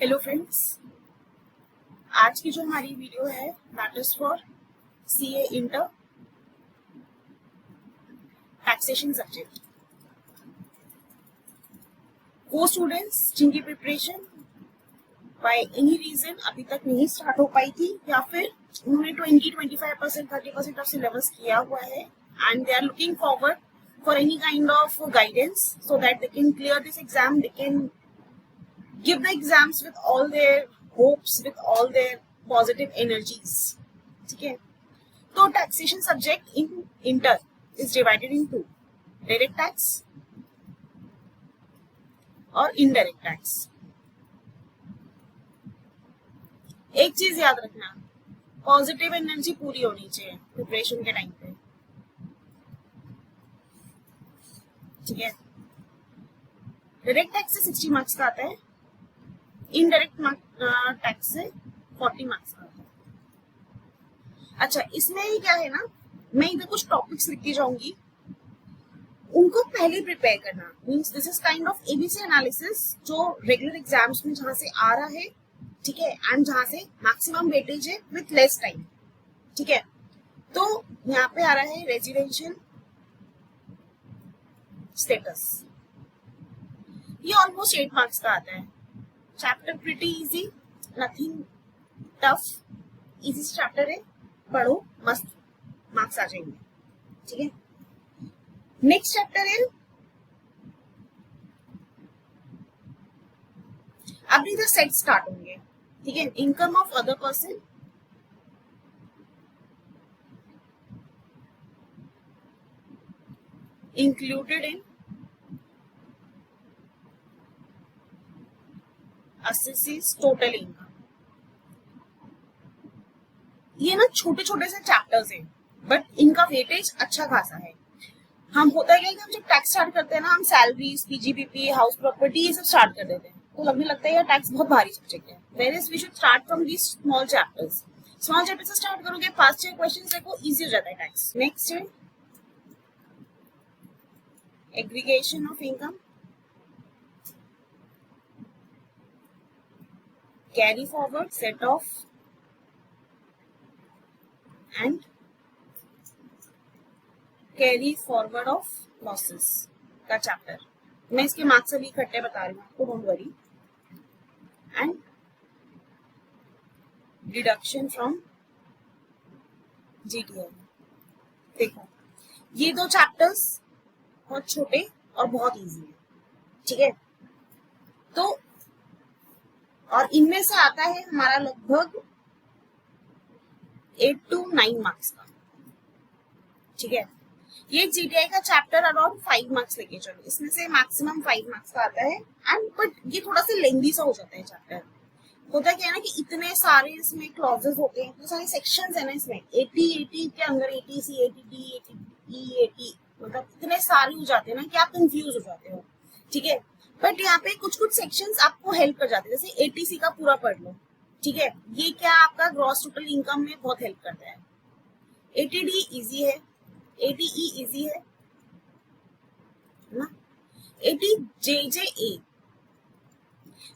Hello friends, आज की जो हमारी वीडियो है that is for CA inter taxation subject. वो स्टूडेंट्स जिनकी प्रिपरेशन बाय एनी रीजन अभी तक नहीं स्टार्ट हो पाई थी या फिर उन्होंने 20-25% 30% ऑफ सिलेबस किया हुआ है and they are looking forward for any kind of guidance so that they can clear this exam, they can give the exams with all their hopes, with all their positive energies. ठीक है, तो taxation subject in inter is divided into direct tax और indirect tax. एक चीज याद रखना, positive energy पूरी होनी चाहिए प्रिपरेशन के टाइम पे। ठीक है, डायरेक्ट टैक्स से 60 मार्क्स का आता है, इनडायरेक्ट टैक्स से 40 मार्क्स का आता है। अच्छा, इसमें ही क्या है ना, मैं इधर कुछ टॉपिक्स लिखती जाऊंगी, उनको पहले प्रिपेयर करना। Means this is kind of ABC analysis जो रेगुलर एग्जाम्स में जहां से आ रहा है, ठीक है, एंड जहां से मैक्सिमम वेटेज है विथ लेस टाइम। ठीक है, तो यहाँ पे आ रहा है रेजिडेंशियल स्टेटस, ये ऑलमोस्ट 8 मार्क्स का आता है। Chapter pretty easy, nothing tough, easy chapter है, पढ़ो मस्त मार्क्स आ जाएंगे। ठीक है, नेक्स्ट चैप्टर है, अब इधर सेट स्टार्ट होंगे। ठीक है, income of other person, included in assesses total income. ये ना छोटे छोटे से चैप्टर्स हैं बट इनका वेटेज अच्छा खासा है। हम होता है कि हम जब टैक्स स्टार्ट करते हैं ना, हम सैलरीज, पीजीबीपी, हाउस प्रॉपर्टी ये सब स्टार्ट कर देते हैं, तो लगने लगता है यार टैक्स बहुत भारी सब्जेक्ट है। Whereas we should start from these small chapters. Small chapter से स्टार्ट करोगे, 5-6 क्वेश्चंस देखो, इजी हो जाता है टैक्स। नेक्स्ट है aggregation of income, carry forward, set off and carry forward of losses का चैप्टर। मैं इसके मार्क्स अभी इकट्ठे बता रही हूँ आपको, don't worry. And deduction from GTI. देखो, ये दो चैप्टर्स बहुत छोटे और बहुत इजी है। ठीक है, तो और इनमें से आता है हमारा लगभग 8 to 9 मार्क्स का। ठीक है, ये जीटीआई का चैप्टर अराउंड 5 मार्क्स लेके चलो, इसमें से मैक्सिमम 5 मार्क्स का आता है। एंड बट ये थोड़ा सा लेंदी सा हो जाता है चैप्टर। होता क्या है ना कि इतने सारे इसमें क्लॉजेस होते हैं, इतने सारे सेक्शंस है ना इसमें, 80 के अंदर 80C, 80D, 80E, 80, मतलब इतने सारे हो जाते हैं ना कि आप कंफ्यूज हो जाते हो। ठीक है, बट यहाँ पे कुछ कुछ सेक्शंस आपको हेल्प कर जाते हैं, जैसे 80C का पूरा पढ़ लो। ठीक है, ये क्या आपका ग्रॉस टोटल इनकम में बहुत हेल्प करता है। 80D इजी है, 80E इजी है ना, 80JJA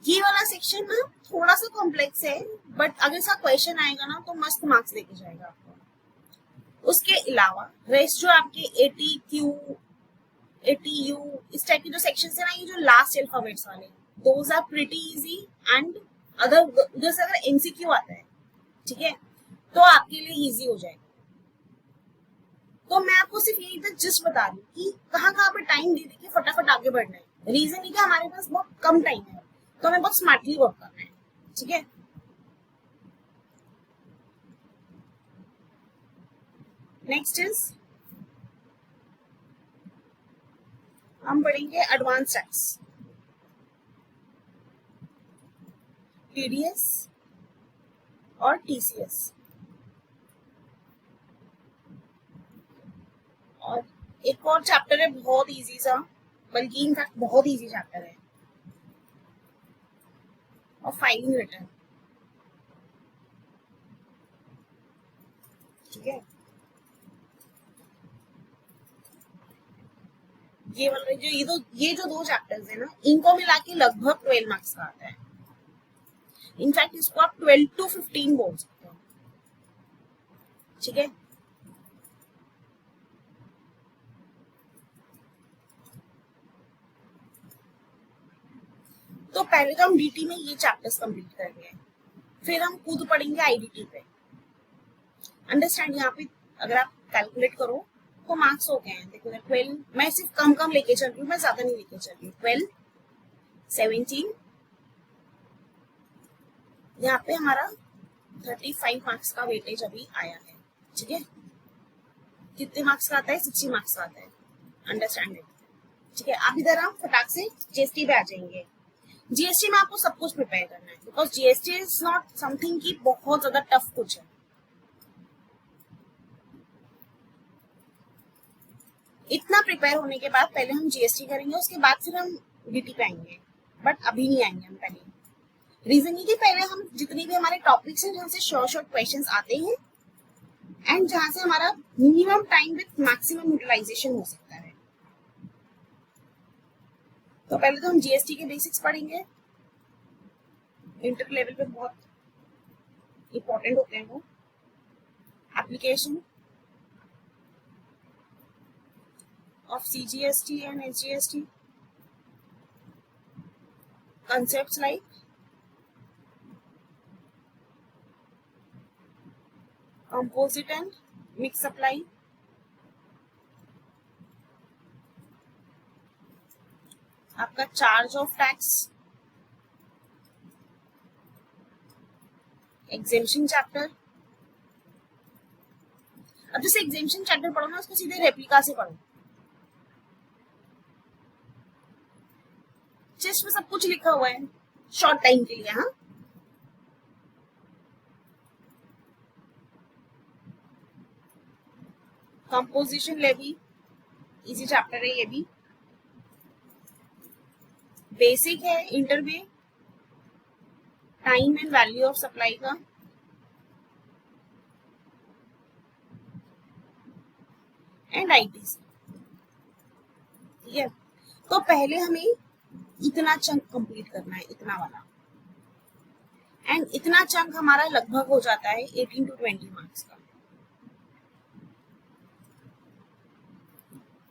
ये वाला सेक्शन ना थोड़ा सा कॉम्प्लेक्स है, बट अगर इसका क्वेश्चन आएगा ना तो मस्त मार्क्स लेके जाएगा आपको। उसके अलावा रेस्ट जो आपके 80Q, 80U इस टाइप के जो सेक्शंस है ना, ये जो लास्ट अल्फाबेट्स वाले, those are pretty easy. And other उधर से अगर MCQ आता है, ठीक है, तो आपके लिए इजी हो जाएगा। तो मैं आपको सिर्फ यही तक जस्ट बता रही हूँ कि कहाँ कहाँ पे टाइम दे के फटाफट आगे बढ़ना है। रीजन है कि हमारे पास बहुत कम टाइम है, तो हमें बहुत स्मार्टली वर्क करना है। ठीक है, नेक्स्ट इज हम पढ़ेंगे एडवांस टैक्स, TDS और TCS। और एक और चैप्टर है बहुत इजी सा, बल्कि इनफैक्ट बहुत इजी चैप्टर है, और फाइलिंग रिटर्न। ठीक है, ये वाला जो ये जो दो चैप्टर्स है ना, इनको मिला के लगभग 12 मार्क्स का आता है। इनफैक्ट इसको आप 12 to 15 बोल सकते हो, ठीक है। तो पहले तो हम डीटी में ये चैप्टर्स कंप्लीट करेंगे, फिर हम कूद पढ़ेंगे आईडीटी पे। अंडरस्टैंड, यहाँ पे अगर आप कैलकुलेट करो तो मार्क्स हो गए हैं, देखो 12, मैं सिर्फ कम कम लेके चल रही हूँ, मैं ज्यादा नहीं लेके चल रही हूँ। 12, 17, यहाँ पे हमारा 35 मार्क्स का वेटेज अभी आया है, ठीक है। कितने मार्क्स का आता है? 60 मार्क्स का आता है, अंडरस्टैंड इट, ठीक है। अब इधर हम फटाक से जीएसटी पे आ जाएंगे। जीएसटी में आपको सब कुछ प्रिपेयर करना है, because GST is not something की बहुत ज्यादा टफ कुछ है। इतना प्रिपेयर होने के बाद पहले हम जीएसटी करेंगे, उसके बाद फिर हम डीटी पे आएंगे, बट अभी नहीं आएंगे हम पहले। रीजन ये कि पहले हम जितनी भी हमारे टॉपिक्स हैं जहाँ से शॉर्ट क्वेश्चंस आते हैं एंड जहाँ से हमारा minimum time with maximum utilization हो सकता है, तो पहले तो हम जीएसटी के बेसिक्स पढ़ेंगे। इंटर लेवल पे बहुत इंपॉर्टेंट होते हैं वो। Application of CGST and SGST, concepts like composite and mixed supply, आपका charge of tax, exemption chapter. अब जैसे एग्जेम्पशन चैप्टर पढ़ो ना, उसको सीधे रेप्लिका से पढ़ो, जिसमें सब कुछ लिखा हुआ है शॉर्ट टाइम के लिए। हाँ, कंपोजिशन लेवी इजी चैप्टर है, ये भी बेसिक है। इंटर में time and value of supply का, एंड आईटीसी, ठीक है। तो पहले हमें इतना चंक कंप्लीट करना है, इतना वाला, एंड इतना चंक हमारा लगभग हो जाता है 18 to 20 मार्क्स का।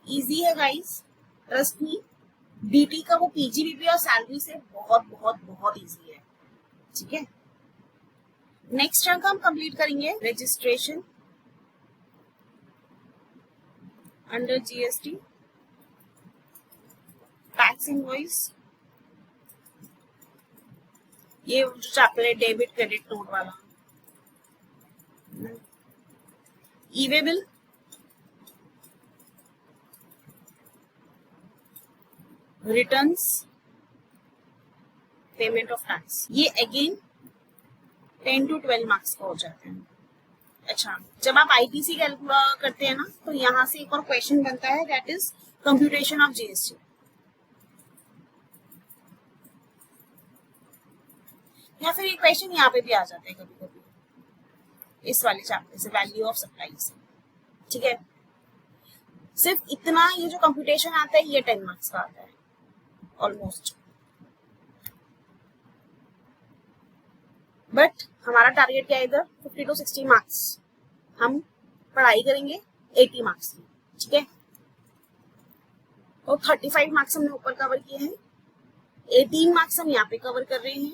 इजी है गाइस, ट्रस्ट मी। डीटी का वो पीजीबीपी और सैलरी से बहुत बहुत बहुत इजी है, ठीक है। नेक्स्ट चंक हम कंप्लीट करेंगे registration under GST, tax invoice, ये जो चैप्टर है डेबिट क्रेडिट नोट वाला, e way bill, returns, payment of tax, ये अगेन 10 to 12 मार्क्स का हो जाते हैं। अच्छा, जब आप आईटीसी कैलकुलेट करते हैं ना, तो यहाँ से एक और क्वेश्चन बनता है, that is computation of GST. या फिर एक क्वेश्चन यहाँ पे भी आ जाता है कभी कभी इस वाले चैप्टर से, वैल्यू ऑफ सप्लाई से, ठीक है। सिर्फ इतना ये जो कंप्यूटेशन आता है ये 10 मार्क्स का आता है ऑलमोस्ट, बट हमारा टारगेट क्या है इधर 50 to 60 मार्क्स। हम पढ़ाई करेंगे 80 मार्क्स की, ठीक है। तो 35 मार्क्स हमने ऊपर कवर किए हैं, 18 मार्क्स हम यहाँ पे कवर कर रहे हैं,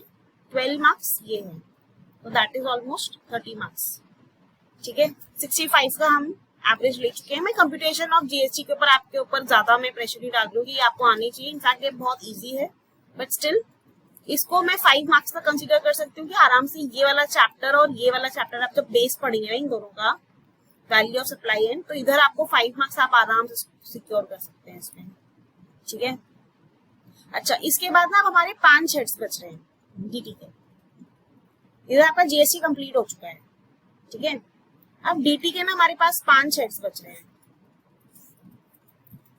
12 मार्क्स ये हैं, तो दैट इज ऑलमोस्ट 30 मार्क्स, ठीक है। 65 का हम एवरेज ले चुके हैं। मैं कंप्यूटेशन ऑफ जीएसटी के ऊपर आपके ऊपर ज्यादा मैं प्रेशर नहीं डाल रही हूँ कि आपको आनी चाहिए, इनफैक्ट ये बहुत इजी है, बट स्टिल इसको मैं 5 मार्क्स का कंसीडर कर सकती हूँ कि आराम से ये वाला चैप्टर और ये वाला चैप्टर आप जब बेस पढ़ेंगे इन दोनों का, वैल्यू ऑफ सप्लाई एंड, तो इधर आपको 5 मार्क्स आप आराम से सिक्योर कर सकते हैं इसमें, ठीक है। अच्छा, इसके बाद ना हमारे 5 हेड्स बच रहे हैं डीटी के। इधर आपका जीएसटी कंप्लीट हो चुका है, ठीक है। अब डीटी के ना हमारे पास 5 हेड्स बच रहे हैं,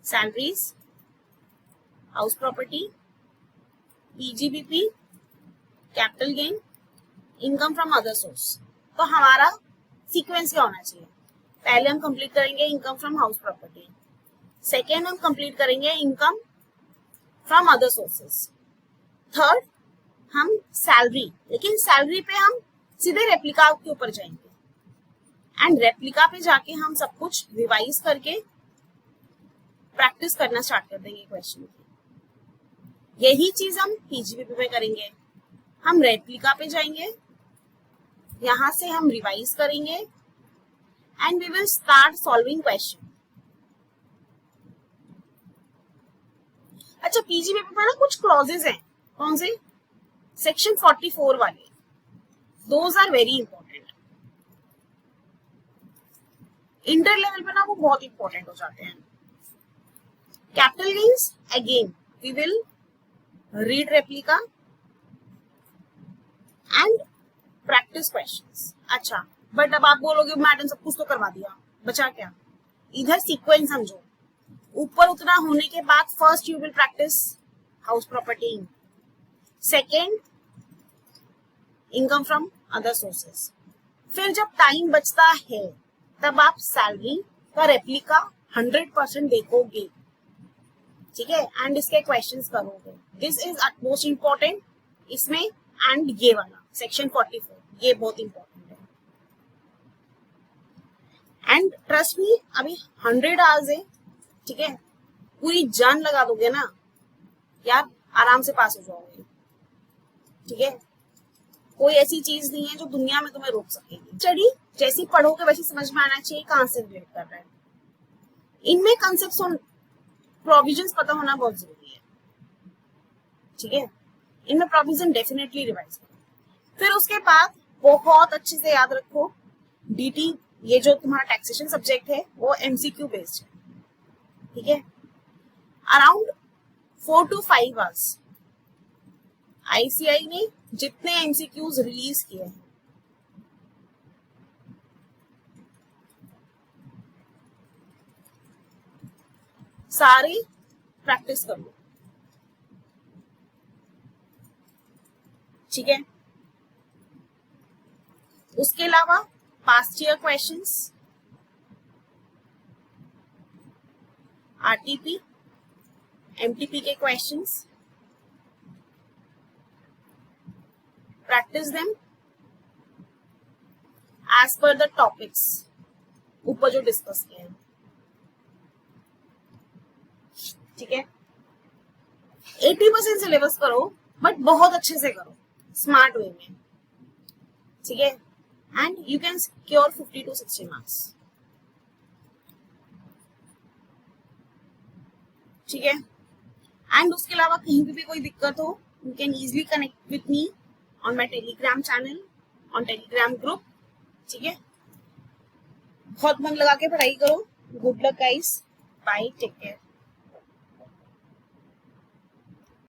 salaries, house property, PGBP, capital gain, income from other source. तो हमारा सीक्वेंस क्या होना चाहिए? पहले हम कंप्लीट करेंगे income from house property, second हम कंप्लीट करेंगे income from other sources, third हम सैलरी, लेकिन सैलरी पे हम सीधे रेप्लिका के ऊपर जाएंगे एंड रेप्लिका पे जाके हम सब कुछ रिवाइज करके प्रैक्टिस करना स्टार्ट कर देंगे क्वेश्चन की। यही चीज हम पीजीबीपी में करेंगे। हम रेप्लिका पे जाएंगे, यहां से हम रिवाइज करेंगे and we will start solving question. अच्छा, पीजीबीपी में ना कुछ क्लॉजेज हैं। कौन से? सेक्शन 44 वाले, those are very important. Inter level पे ना वो बहुत इंपॉर्टेंट हो जाते हैं। Capital gains, again we will read replica and practice questions. अच्छा, बट अब आप बोलोगे मैडम सब कुछ तो करवा दिया, बचा क्या? इधर सीक्वेंस समझो। ऊपर उतना होने के बाद first you will practice house property, second income from other sources, फिर जब टाइम बचता है तब आप सैलरी का रेप्लिका 100% देखोगे, ठीक है, एंड इसके क्वेश्चंस करोगे। दिस इज मोस्ट इंपॉर्टेंट इसमें। एंड ये वाला सेक्शन 44 ये बहुत इंपॉर्टेंट है। एंड ट्रस्ट मी, अभी 100 आवर्स है, ठीक है, पूरी जान लगा दोगे ना यार, आराम से पास हो जाओगे, ठीक है। कोई ऐसी चीज नहीं है जो दुनिया में तुम्हें रोक सकेगी। स्टडी जैसी पढ़ोगे वैसी समझ में आना चाहिए कहां से रिलेट कर रहा है। इनमें कंसेप्ट्स और प्रोविजंस पता होना बहुत जरूरी है, ठीक है। इनमें प्रोविजन डेफिनेटली रिवाइज करो। फिर उसके बाद बहुत अच्छे से याद रखो, डीटी ये जो तुम्हारा टैक्सेशन सब्जेक्ट है वो एमसीक्यू बेस्ड है, ठीक है। अराउंड 4 to 5 आवर्स आईसीआई ने जितने एमसीक्यूज रिलीज किए हैं सारे प्रैक्टिस कर लो, ठीक है। उसके अलावा past year questions, RTP, MTP के questions, practice them as per the topics ऊपर जो डिस्कस किए हैं, ठीक है। 80% सिलेबस करो, बट बहुत अच्छे से करो, स्मार्ट वे में, ठीक है। And you can secure 50 to 60 marks, ठीक है। एंड उसके अलावा कहीं भी कोई दिक्कत हो, you can easily connect with me on my Telegram channel, on Telegram group, ठीक है। बहुत मन लगा के पढ़ाई करो। Good luck guys, bye, take care.